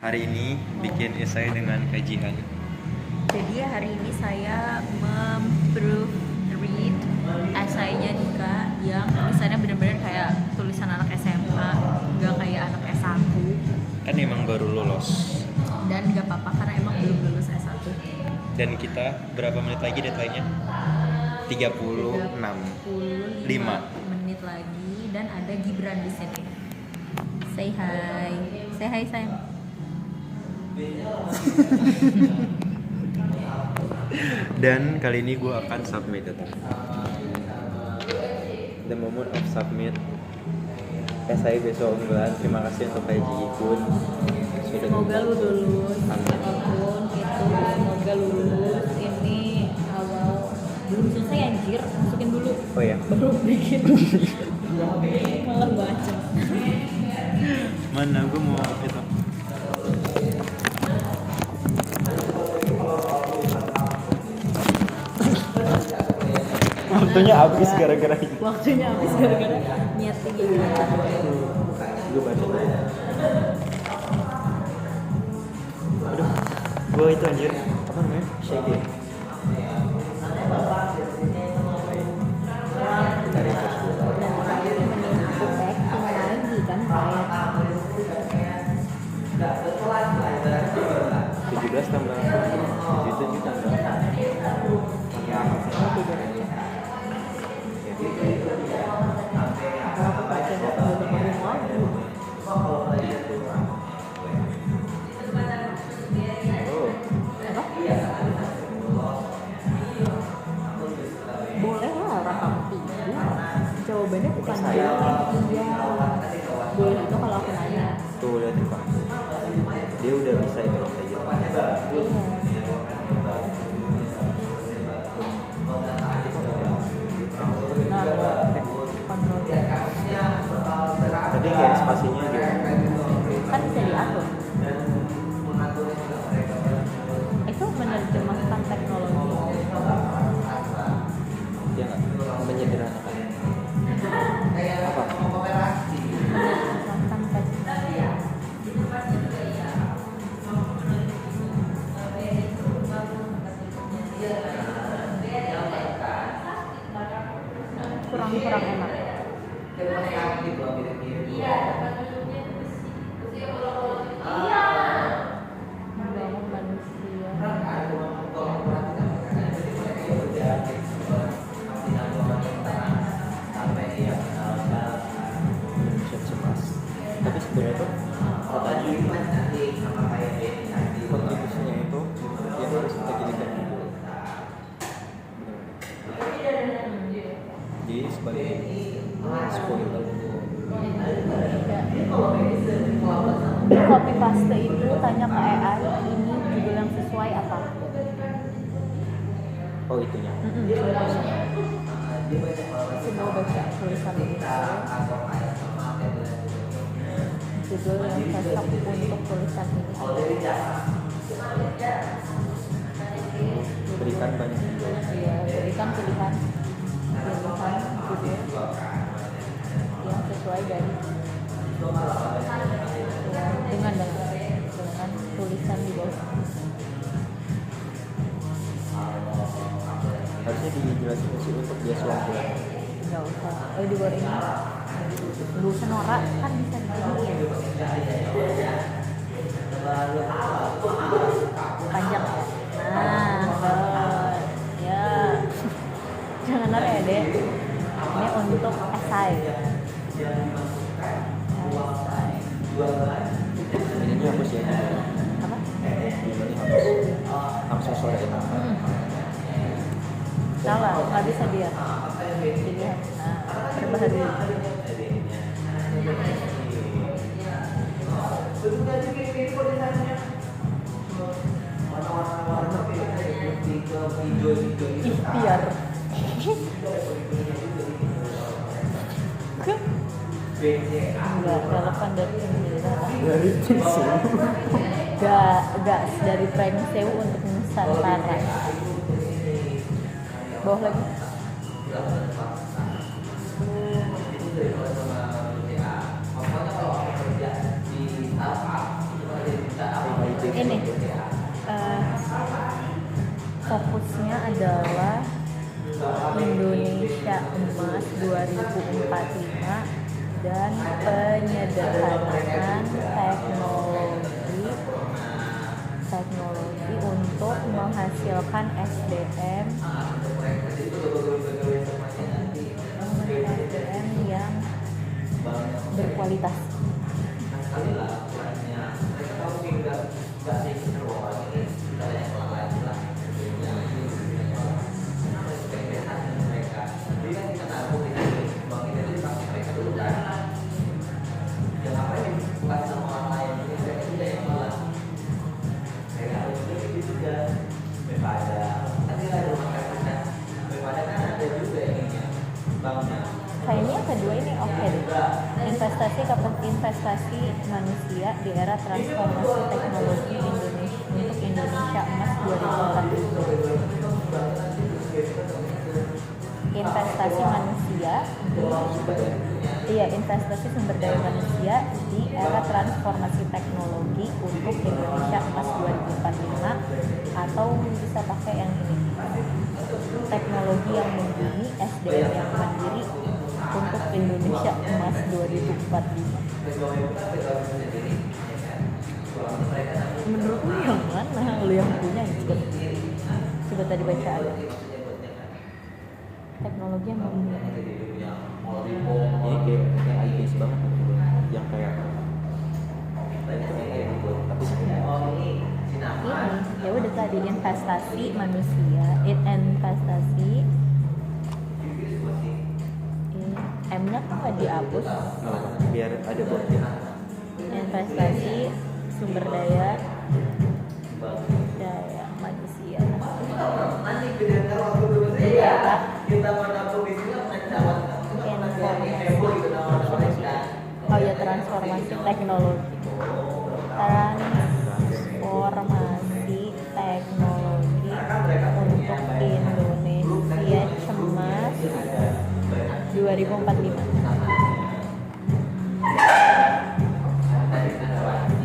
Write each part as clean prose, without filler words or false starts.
Hari ini bikin esai dengan kajian. Jadi hari ini saya memproofread esainya Dika yang tulisannya benar-benar kayak tulisan anak SMA, nggak kayak anak S1. Kan emang baru lulus. Dan nggak apa-apa karena emang belum lulus S1. Dan kita berapa menit lagi deadline-nya? 36. 5 menit lagi dan ada Gibran di sini. Say hi. Say hi sayang. Dan kali ini gue akan submit itu. The moment of submit. Esai besok unggulan. Terima kasih untuk Kak Jikun. Semoga lu lulus. Apapun itu, semoga lu lulus. Ini awal belum selesai anjir, masukin dulu. Oh ya. Baru bikin. Malah baca. Mana gue mau itu. Waktunya habis gara-gara ini. Waktunya habis gara-gara nyeting gitu. Gue baca dulu. Aduh, gue itu anjir. Apa namanya? Shake it. Cari terus dulu. Dan saya menunggu back lagi kan saya 17 tambah 7 tambah. aku pakai udah dengerin lagu. Oh. Apa? Boleh lah orang kamu tidur. Jawabannya bukan Saya. boleh. Iya. Boleh itu kalau aku nanya. Tuh lihat Pak. Dia udah bisa itu kayak gitu. Iya. Nah, kontrol Tadi kayak spasinya dia. kan bisa diatur. Itu menerjemahkan teknologi. Dia nggak menyederhanakan. Apa? Menerjemahkan teknologi. Kurang enak. Membangun manusia. Manusia cemas. Tapi sebenarnya tuh katanya kontribusinya itu yang harus kita jadikan dulu. Jadi sebagai spoiler. Copy paste itu tanya ke AI ini judul yang sesuai apa? Oh itunya. Coba baca tulisan ini. Judul yang cocok untuk tulisan ini. Berikan banyak. Iya, berikan pilihan judul yang sesuai dari dengan tulisan di bawah. Harusnya dijelasin sih untuk dia suami. Nggak usah. Oh di bawah ini. Nggak usah norak kan bisa diginiin. Panjang. Nah, ya. Jangan norak ya deh. Ini untuk esai. Ininya hapus ya. Apa? Ini hapus. Langsung sore itu. Salah, nggak bisa dia. Pilihan. Nah, perbaharui. Ikhtiar. Enggak relevan dari pemilihan. Dari tisu. Gak dari Prime Sewu untuk Nusantara. Bawah lagi. ini fokusnya adalah Indonesia Emas 2045 dan penyederhanaan teknologi untuk menghasilkan SDM yang berkualitas. Kayaknya yang kedua ini oke deh. Investasi manusia di era transformasi teknologi Indonesia untuk Indonesia Emas 2045. Investasi manusia, investasi sumber daya manusia di era transformasi teknologi untuk Indonesia Emas 2045, atau bisa pakai yang ini, teknologi yang mumpuni, SDM yang mandiri untuk Indonesia Emas 2045. Menurutmu yang mana? Lu yang punya juga. Coba tadi baca ada teknologi yang mumpuni. Ini kayak ideis banget, yang kayak ini ya udah tadi investasi manusia, investasi M-nya kok nggak dihapus? biar ada botnya. Investasi sumber daya manusia. Transformasi teknologi. Transformasi teknologi untuk Indonesia Cemas 2045.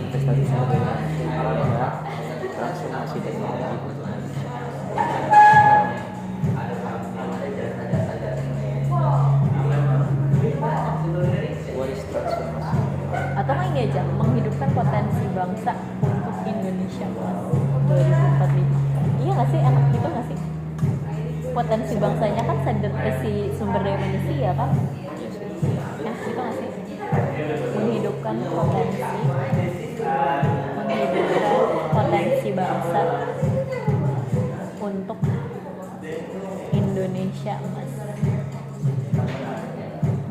Investasi sumber daya transformasi teknologi. Atau nggak ini aja, menghidupkan potensi bangsa untuk Indonesia 2045. Iya nggak sih, enak gitu nggak sih? Potensi bangsanya kan si sumber daya manusia kan? Ya, gitu nggak sih? Menghidupkan potensi bangsa untuk Indonesia Emas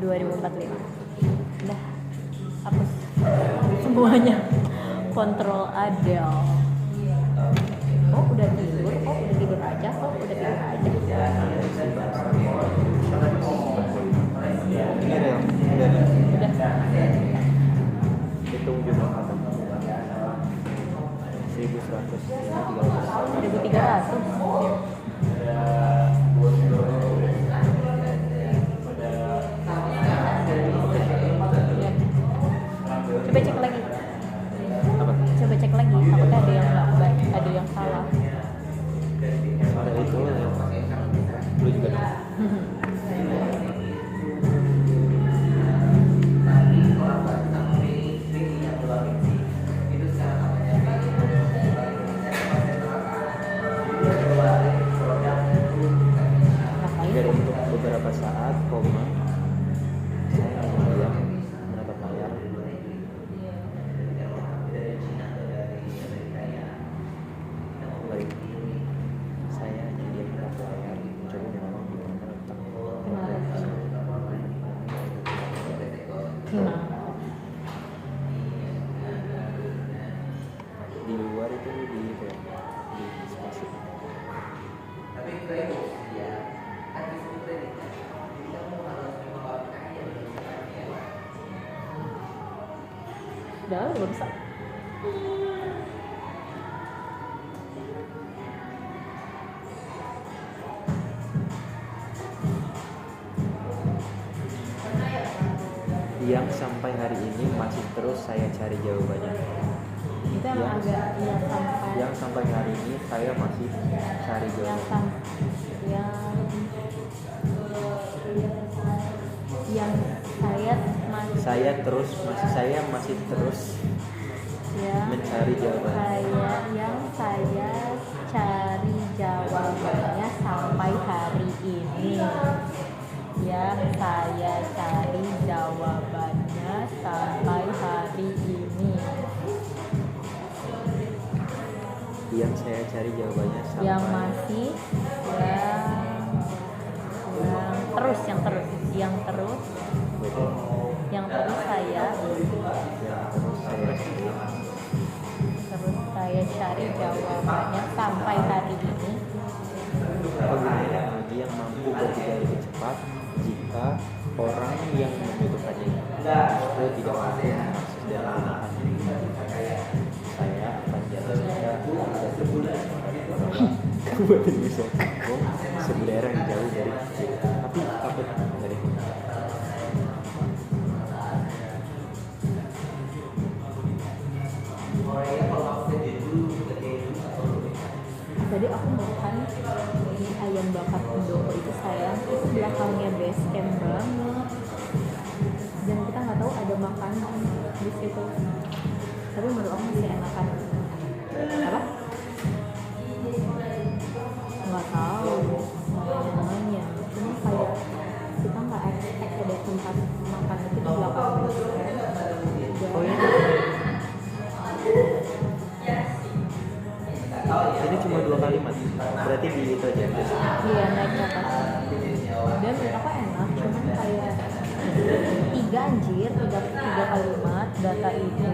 2045. Udah, hapus semuanya. Kontrol Adel. Oh udah tidur aja. Ini ada yang udah hitung jumlah kata 1100, 1300. Coba cek lagi. apa? Coba cek lagi. Takutnya ada yang nggak baik, ada yang salah. Ada itu lu juga dong. Dan untuk beberapa saat koma saya hanya diam menatap layar. Baik, saya hanya diam menatap layar, mencoba menolak gimana letak. Di luar itu di spasi. Udah, belum bisa. Yang sampai hari ini masih terus saya cari jawabannya. itu emang agak yang sampai hari ini saya masih cari jawaban. Yang saya masih terus ya, mencari jawaban. Saya cari jawabannya sampai hari ini. Yang saya cari jawabannya sampai hari ini. Yang saya cari jawabannya sampai. Yang masih yang terus saya cari jawabannya sampai hari ini. Pengguna teknologi yang mampu berpikir lebih cepat jika orang yang membutuhkannya justru tidak mampu mengakses dan menggunakannya. Saya akan jalan saja dan berbicara bahwa kabupaten Indonesia sebuah daerah yang jauh dari tapi takut dari Tadi aku makan mie ayam bakar Pendopo itu, sayang, itu belakangnya base camp banget dan kita nggak tahu ada makanan di situ, tapi menurut aku masih enakan apa? Nggak tahu namanya, cuma kayak kita nggak expect ada tempat makan itu di belakang base camp. oh ini ini cuma 2 kalimat berarti di itu aja Iya, naik ke atas dan menurut aku enak, cuman kayak tiga kalimat. Data itu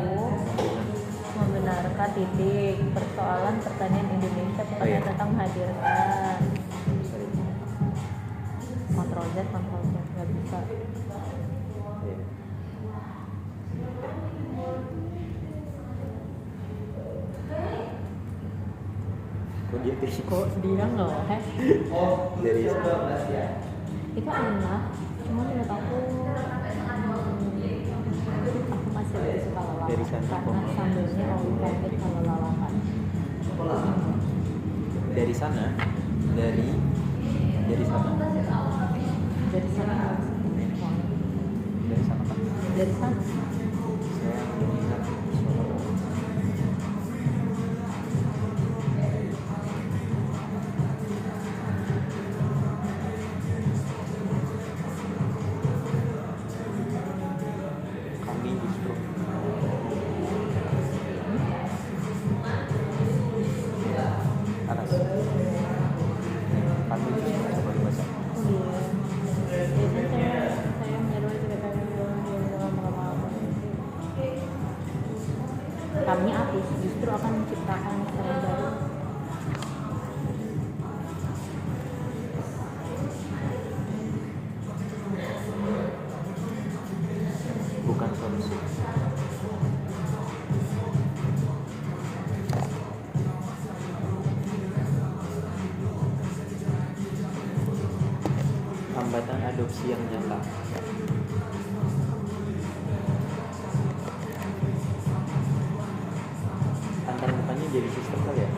membenarkan titik persoalan pertanian Indonesia pekan datang menghadirkan Ctrl Z nggak bisa. Kok dia nggak dari sana itu enak, cuma menurut aku masih lebih suka lalapan dari sana karena sambelnya all you can eat kalau lalapan. dari sana Dari sana kan dari sana saya melihat suara kami justru panas kami justru coba dibaca saya menyeru juga kami kami apis justru akan menciptakan yang baru. bukan solusi. Hambatan adopsi yang nyata. Antara bukannya jadi sistem kali ya?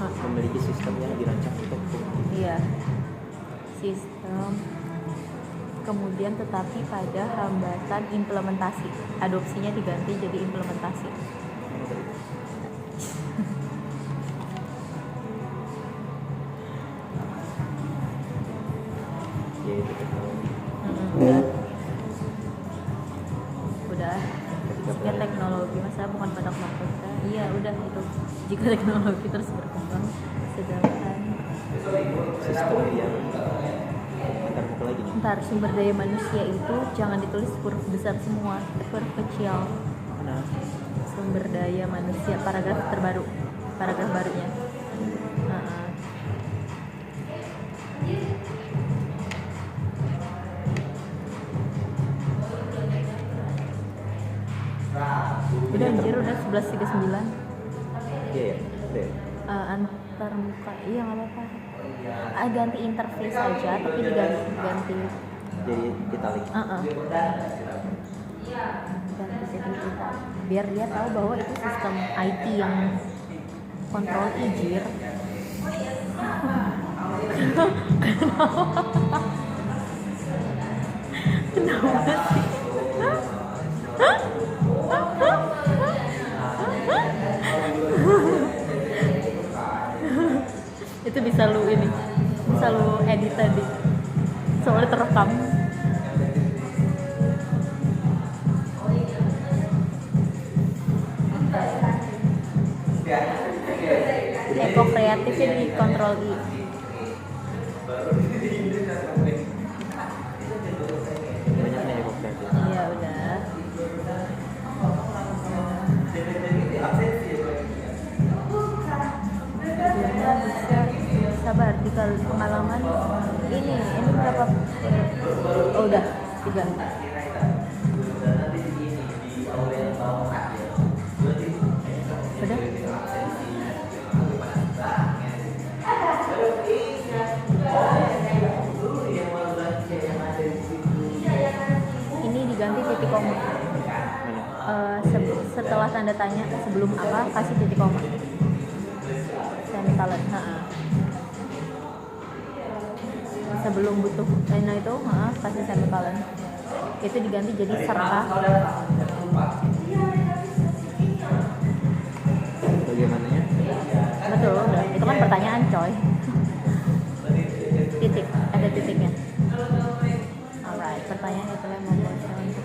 Memiliki sistem yang dirancang untuk Iya, sistem. Kemudian tetapi pada hambatan implementasi, adopsinya diganti jadi implementasi. yaitu teknologi. Udah. Jika teknologi, masa bukan pada narkotika. Iya, udah itu. Jika teknologi terus berkembang, sedangkan Sistem yang antar buka lagi nih. ntar sumber daya manusia itu jangan ditulis huruf besar semua, huruf kecil. Mana? Sumber daya manusia, paragraf barunya. Udah anjir, udah 11.39. Iya ya, udah ya. Antar muka, iya nggak apa-apa. Ganti interface aja, tapi diganti Jadi italic. ganti jadi italic. biar dia tahu bahwa itu sistem IT yang kontrol ijir. Kenapa sih? Itu bisa lu edit tadi soalnya terekam. Eko kreatifnya di kontrol I. Banyak nih Eko kreatif. Iya udah. Tujuannya bisa sabar di pengalaman ini berapa? Oh udah 3. Udah. Ini diganti titik koma. Setelah tanda tanya sebelum apa kasih titik koma. Semicolon. Sebelum butuh nah itu kasih semicolon. Itu diganti jadi serta. Bagaimananya? Betul, udah. Itu kan pertanyaan, coy. Titik, ada titiknya. Alright, pertanyaan itu yang membuat saya untuk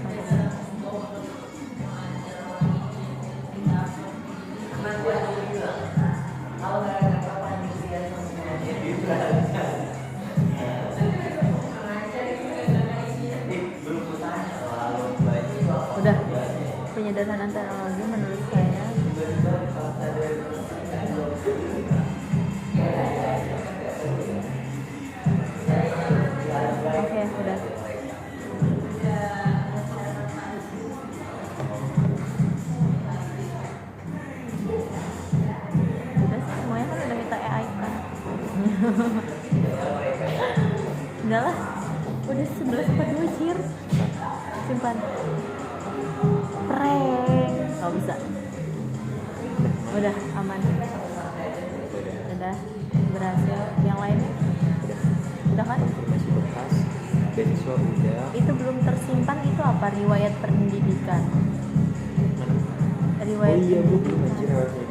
udah. Penyederhanaan teknologi menurut saya oke, udah. Udah sih, semuanya kan udah kita AI kan. Udah lah, udah 11:42 jir. Simpan. Prank, gak bisa. Udah aman. Udah berhasil. Yang lainnya? Udah kan? Informasi bekas, beasiswa udah. Itu belum tersimpan, itu apa? Riwayat pendidikan. Mana? Riwayat Oh iya, gue belum pendidikan. anjir